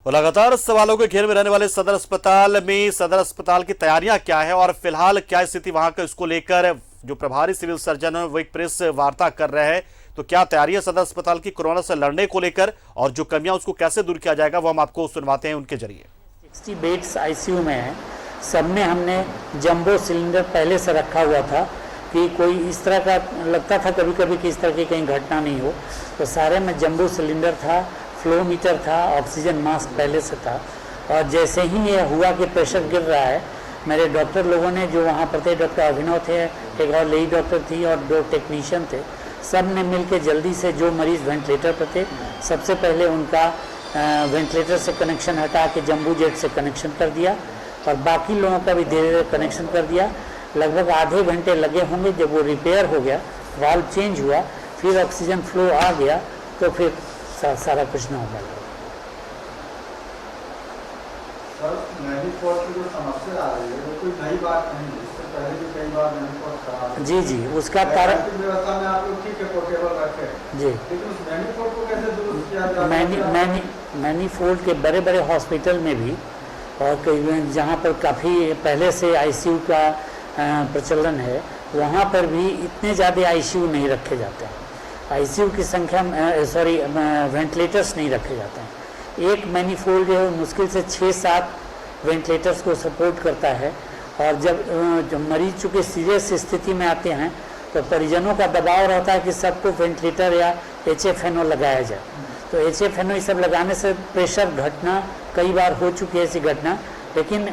तो लगातार सवालों के घेर में रहने वाले सदर अस्पताल की तैयारियां क्या है और फिलहाल क्या स्थिति वहां का, इसको लेकर जो प्रभारी सिविल सर्जन है वो एक प्रेस वार्ता कर रहे हैं। तो क्या तैयारी है सदर अस्पताल की कोरोना से लड़ने को लेकर और जो कमियां उसको कैसे दूर किया जाएगा वो हम आपको सुनवाते हैं उनके जरिए। 60 बेड्स आईसीयू में है। सब में हमने जंबो सिलेंडर पहले से रखा हुआ था कि कोई इस तरह का लगता था कभी कभी कि इस तरह की कहीं घटना नहीं हो, तो सारे में जंबो सिलेंडर था, फ्लो मीटर था, ऑक्सीजन मास्क पहले से था। और जैसे ही ये हुआ कि प्रेशर गिर रहा है, मेरे डॉक्टर लोगों ने जो वहाँ पर थे, डॉक्टर अभिनव थे, एक और लेडी डॉक्टर थी और 2 टेक्नीशियन थे, सब ने मिल के जल्दी से जो मरीज़ वेंटिलेटर पर थे सबसे पहले उनका वेंटिलेटर से कनेक्शन हटा के जंबू जेट से कनेक्शन कर दिया और बाकी लोगों का भी धीरे धीरे कनेक्शन कर दिया। लगभग आधे घंटे लगे होंगे। जब वो रिपेयर हो गया, वाल्व चेंज हुआ, फिर ऑक्सीजन फ्लो आ गया, तो फिर सारा कुछ नॉर्मल हो। सर, मैनीफोल्ड की जो समस्या आ रही है वो कोई नई बात नहीं है, इससे पहले भी कई बार मैनीफोल्ड खराब है। जी जी, उसका कारण व्यवस्था में आप लोग ठीक है पोर्टेबल रखे जी, लेकिन उस मैनीफोल्ड को कैसे दुरुस्त किया जाए? मैनीफोल्ड के बड़े बड़े हॉस्पिटल में भी और कई जहाँ पर काफ़ी पहले से आईसीयू का प्रचलन है, वहाँ पर भी इतने ज़्यादा आईसीयू नहीं रखे जाते हैं। आईसीयू की संख्या वेंटिलेटर्स नहीं रखे जाते हैं। एक मैनीफोल्ड जो है मुश्किल से 6-7 वेंटिलेटर्स को सपोर्ट करता है। और जब मरीज चूँकि सीरियस स्थिति में आते हैं तो परिजनों का दबाव रहता है कि सबको वेंटिलेटर या HFNO लगाया जाए। तो HFNO ये सब लगाने से प्रेशर घटना कई बार हो चुकी है ऐसी घटना, लेकिन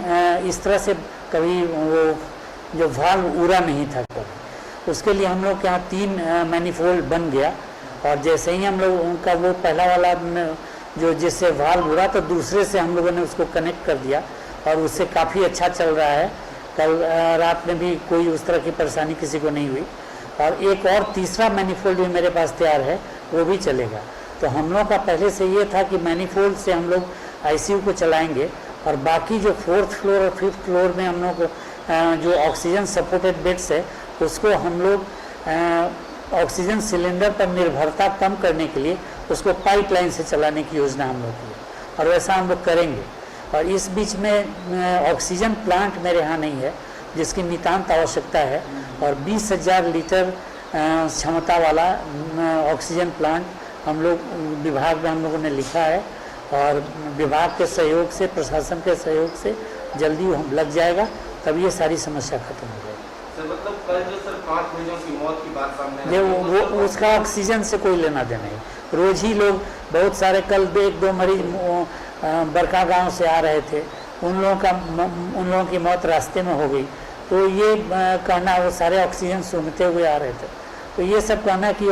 इस तरह से कभी वो जो वाल्व उड़ा नहीं था कभी। उसके लिए हम लोग के यहाँ 3 मैनीफोल्ड बन गया और जैसे ही हम लोग उनका वो पहला वाला जो जिससे वाल्व उड़ा तो दूसरे से हम लोगों ने उसको कनेक्ट कर दिया और उससे काफ़ी अच्छा चल रहा है। कल रात में भी कोई उस तरह की परेशानी किसी को नहीं हुई। और एक और तीसरा मैनीफोल्ड भी मेरे पास तैयार है, वो भी चलेगा। तो हम लोग का पहले से ये था कि मैनीफोल्ड से हम लोग आईसीयू को चलाएंगे और बाकी जो 4th फ्लोर और 5th फ्लोर में हम लोग जो ऑक्सीजन सपोर्टेड बेड्स है उसको हम लोग ऑक्सीजन सिलेंडर पर निर्भरता कम करने के लिए उसको पाइपलाइन से चलाने की योजना हम लोग की है और वैसा हम लोग करेंगे। और इस बीच में ऑक्सीजन प्लांट मेरे यहाँ नहीं है जिसकी नितांत आवश्यकता है और 20,000 लीटर क्षमता वाला ऑक्सीजन प्लांट हम लोग विभाग में हम लोगों ने लिखा है और विभाग के सहयोग से, प्रशासन के सहयोग से जल्दी वो लग जाएगा, तब ये सारी समस्या खत्म हो जाएगी। सर मतलब कल जो सर 5 मरीजों की मौत की बात सामने वो उसका ऑक्सीजन से कोई लेना देना नहीं। रोज ही लोग बहुत सारे, कल 1-2 मरीज बरका गांव से आ रहे थे, उन लोगों की मौत रास्ते में हो गई। तो ये कहना, वो सारे ऑक्सीजन सूंघते हुए आ रहे थे। तो ये सब कहना कि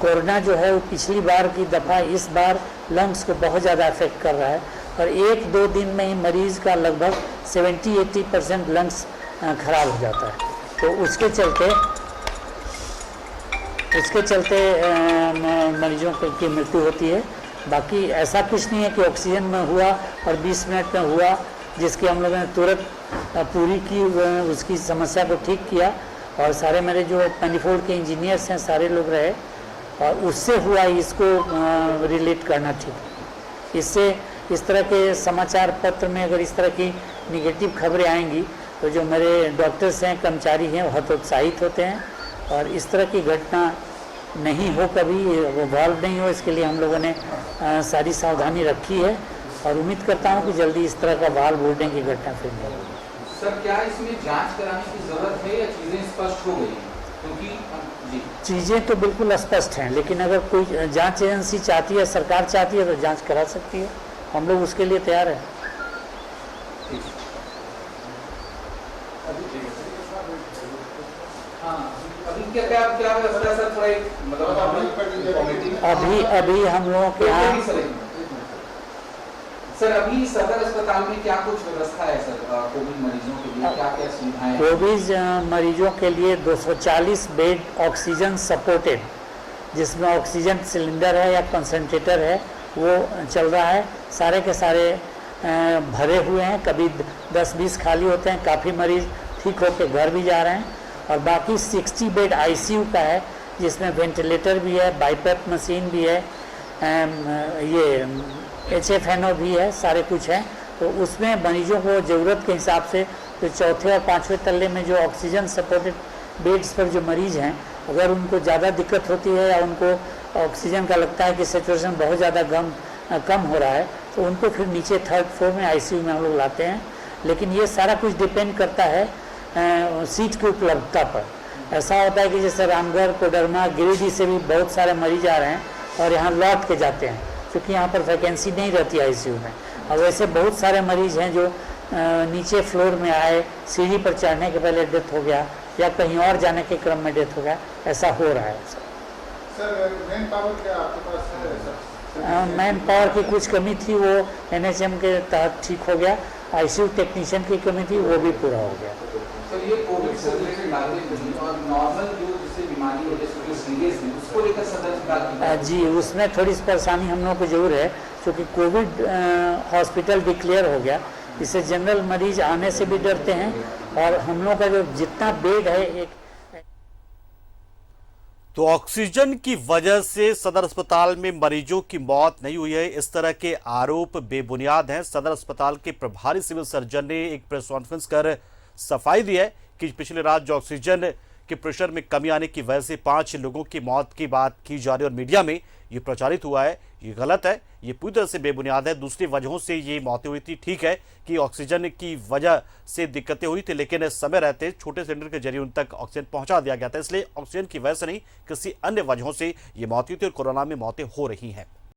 कोरोना जो है वो पिछली बार की दफ़ा इस बार लंग्स को बहुत ज़्यादा अफेक्ट कर रहा है और 1-2 दिन में ही मरीज़ का लगभग 70-80% लंग्स खराब हो जाता है। तो उसके चलते मरीजों की मृत्यु होती है। बाकी ऐसा कुछ नहीं है कि ऑक्सीजन में हुआ और 20 मिनट में हुआ जिसकी हम लोगों ने तुरंत पूरी की, उसकी समस्या को ठीक किया और सारे मेरे जो मैनीफोल्ड के इंजीनियर्स हैं सारे लोग रहे और उससे हुआ, इसको रिलेट करना ठीक है। इससे इस तरह के समाचार पत्र में अगर इस तरह की निगेटिव खबरें आएंगी तो जो मेरे डॉक्टर्स हैं, कर्मचारी हैं, वो हतोत्साहित होते हैं और इस तरह की घटना नहीं हो, कभी वो वाल्व नहीं हो, इसके लिए हम लोगों ने सारी सावधानी रखी है और उम्मीद करता हूँ कि जल्दी इस तरह का वाल्व उड़ने की घटना फिर नहीं होगी। सर, क्या इसमें जांच कराने की जरूरत है या चीजें स्पष्ट हो गई? क्योंकि चीज़ें तो बिल्कुल स्पष्ट हैं, लेकिन अगर कोई जांच एजेंसी चाहती है, सरकार चाहती है तो जांच करा सकती है। हम लोग उसके लिए तैयार हैं। अभी हम लोगों के यहाँ सर, अभी सदर अस्पताल में क्या कुछ व्यवस्था है सर कोविड मरीजों के लिए? क्या क्या सुविधाएं? कोविड मरीजों के लिए 240 बेड ऑक्सीजन सपोर्टेड, जिसमें ऑक्सीजन सिलेंडर है या कंसंट्रेटर है, वो चल रहा है। सारे के सारे भरे हुए हैं, कभी 10-20 खाली होते हैं, काफ़ी मरीज ठीक होकर घर भी जा रहे हैं। और बाकी 60 बेड आईसीयू का है जिसमें वेंटिलेटर भी है, बाईपैप मशीन भी है, ये HFNO भी है, सारे कुछ है। तो उसमें मरीजों को ज़रूरत के हिसाब से तो चौथे और पाँचवें तल्ले में जो ऑक्सीजन सपोर्टेड बेड्स पर जो मरीज हैं, अगर उनको ज़्यादा दिक्कत होती है या उनको ऑक्सीजन का लगता है कि सेचुरेशन बहुत ज़्यादा कम हो रहा है, तो उनको फिर नीचे 3rd फ्लोर में ICU में हम लोग लाते हैं। लेकिन ये सारा कुछ डिपेंड करता है सीट की उपलब्धता पर। ऐसा होता है कि जैसे रामगढ़, कोडरमा, गिरिडीह से भी बहुत सारे मरीज आ रहे हैं और यहाँ लौट के जाते हैं, क्योंकि यहाँ पर वैकेंसी नहीं रहती ICU में। और वैसे बहुत सारे मरीज हैं जो नीचे फ्लोर में आए, सीढ़ी पर चढ़ने के पहले डेथ हो गया या कहीं और जाने के क्रम में डेथ हो गया, ऐसा हो रहा है। सर मैन पावर क्या आपके पास है? मैन पावर की कुछ कमी थी, वो NHM के तहत ठीक हो गया। ICU टेक्नीशियन की कमी थी, वो भी पूरा हो गया। सर ये कोविड से रिलेटेड बातें करी और नॉर्मल जो जिससे बीमारी हो जैसे सीरियस है उसको लेकर सदर अस्पताल जी, उसमें थोड़ी सी परेशानी हम लोग को जरूर है, क्योंकि कोविड हॉस्पिटल डिक्लेयर हो गया। इससे जनरल मरीज आने से भी डरते हैं और हम लोग का जो जितना बेड है एक तो ऑक्सीजन की वजह से सदर अस्पताल में मरीजों की मौत नहीं हुई है, इस तरह के आरोप बेबुनियाद हैं। सदर अस्पताल के प्रभारी सिविल सर्जन ने एक प्रेस कॉन्फ्रेंस कर सफाई दी है कि पिछले रात जो ऑक्सीजन के प्रेशर में कमी आने की वजह से 5 लोगों की मौत की बात की जा रही है और मीडिया में ये प्रचारित हुआ है, ये गलत है, ये पूरी तरह से बेबुनियाद है। दूसरी वजहों से ये मौतें हुई थी। ठीक है कि ऑक्सीजन की वजह से दिक्कतें हुई थी, लेकिन समय रहते छोटे सिलेंडर के जरिए उन तक ऑक्सीजन पहुंचा दिया गया था, इसलिए ऑक्सीजन की वजह से नहीं, किसी अन्य वजहों से ये मौत हुई थी और कोरोना में मौतें हो रही हैं।